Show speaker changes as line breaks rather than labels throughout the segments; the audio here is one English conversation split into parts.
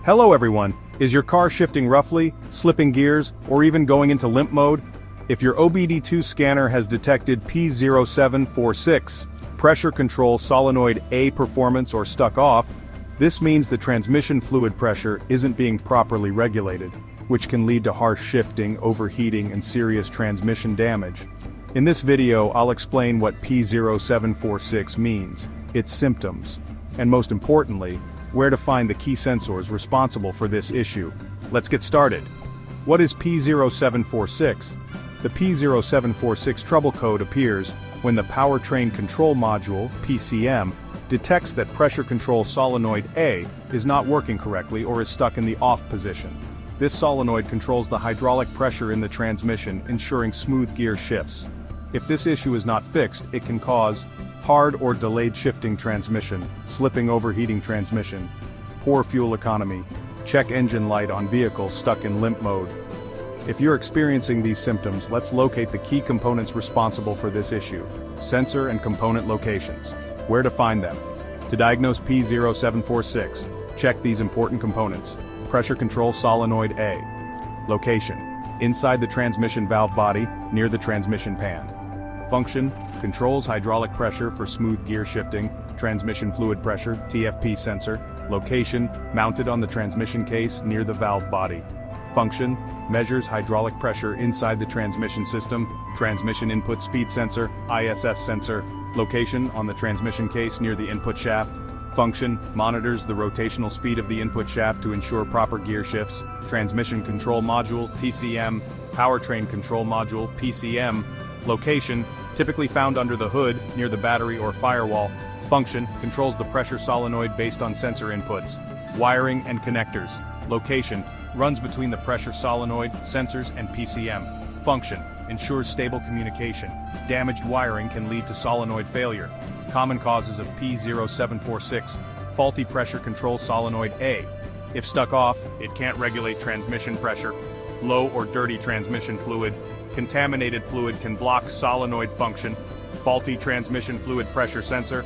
Hello everyone, is your car shifting roughly, slipping gears, or even going into limp mode? If your obd2 scanner has detected P0746, Pressure Control Solenoid A performance or stuck off, this means the transmission fluid pressure isn't being properly regulated, which can lead to harsh shifting, overheating, and serious transmission damage. In this video, I'll explain what P0746 means, its symptoms, and most importantly, where to find the key sensors responsible for this issue. Let's get started. What is P0746? The P0746 trouble code appears when the Powertrain Control Module, PCM, detects that Pressure Control Solenoid A is not working correctly or is stuck in the off position. This solenoid controls the hydraulic pressure in the transmission, ensuring smooth gear shifts. If this issue is not fixed, it can cause hard or delayed shifting transmission, slipping overheating transmission, poor fuel economy, check engine light on vehicles stuck in limp mode. If you're experiencing these symptoms, let's locate the key components responsible for this issue. Sensor and component locations. Where to find them. To diagnose P0746, check these important components. Pressure Control Solenoid A. Location. Inside the transmission valve body, near the transmission pan. Function, controls hydraulic pressure for smooth gear shifting, transmission fluid pressure, TFP sensor. Location, mounted on the transmission case near the valve body. Function, measures hydraulic pressure inside the transmission system, transmission input speed sensor, ISS sensor. Location, on the transmission case near the input shaft. Function, monitors the rotational speed of the input shaft to ensure proper gear shifts. Transmission control module, TCM, powertrain control module, PCM. Location, typically found under the hood, near the battery or firewall. Function, controls the pressure solenoid based on sensor inputs. Wiring and connectors. Location, runs between the pressure solenoid, sensors, and PCM. Function, ensures stable communication. Damaged wiring can lead to solenoid failure. Common causes of P0746, faulty pressure control solenoid A. If stuck off, it can't regulate transmission pressure. Low or dirty transmission fluid. Contaminated fluid can block solenoid function. Faulty transmission fluid pressure sensor.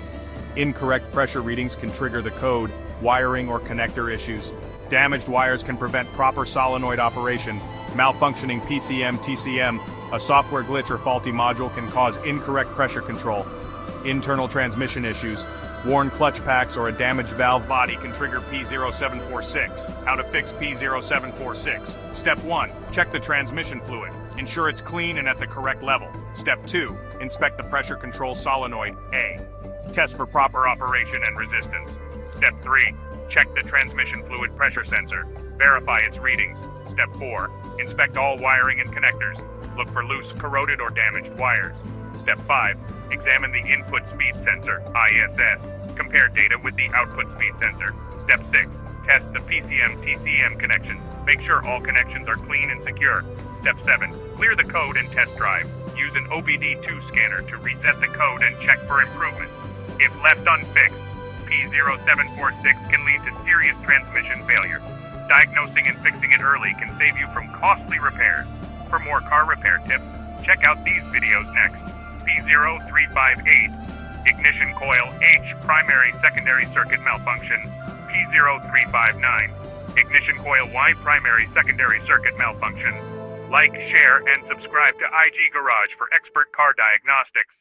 Incorrect pressure readings can trigger the code. Wiring or connector issues. Damaged wires can prevent proper solenoid operation. Malfunctioning PCM, TCM, a software glitch or faulty module can cause incorrect pressure control. Internal transmission issues. Worn clutch packs or a damaged valve body can trigger P0746. How to fix P0746. Step 1. Check the transmission fluid. Ensure it's clean and at the correct level. Step 2. Inspect the pressure control solenoid A. Test for proper operation and resistance. Step 3. Check the transmission fluid pressure sensor. Verify its readings. Step 4. Inspect all wiring and connectors. Look for loose, corroded, or damaged wires. Step 5. Examine the input speed sensor, ISS. Compare data with the output speed sensor. Step 6. Test the PCM-TCM connections. Make sure all connections are clean and secure. Step 7. Clear the code and test drive. Use an obd2 scanner to reset the code and check for improvements. If left unfixed, P0746 can lead to serious transmission failure. Diagnosing and fixing it early can save you from costly repairs. For more car repair tips, check out these videos next. P0358, ignition coil H primary-secondary circuit malfunction. P0359, ignition coil Y primary-secondary circuit malfunction. Like, share, and subscribe to IG Garage for expert car diagnostics.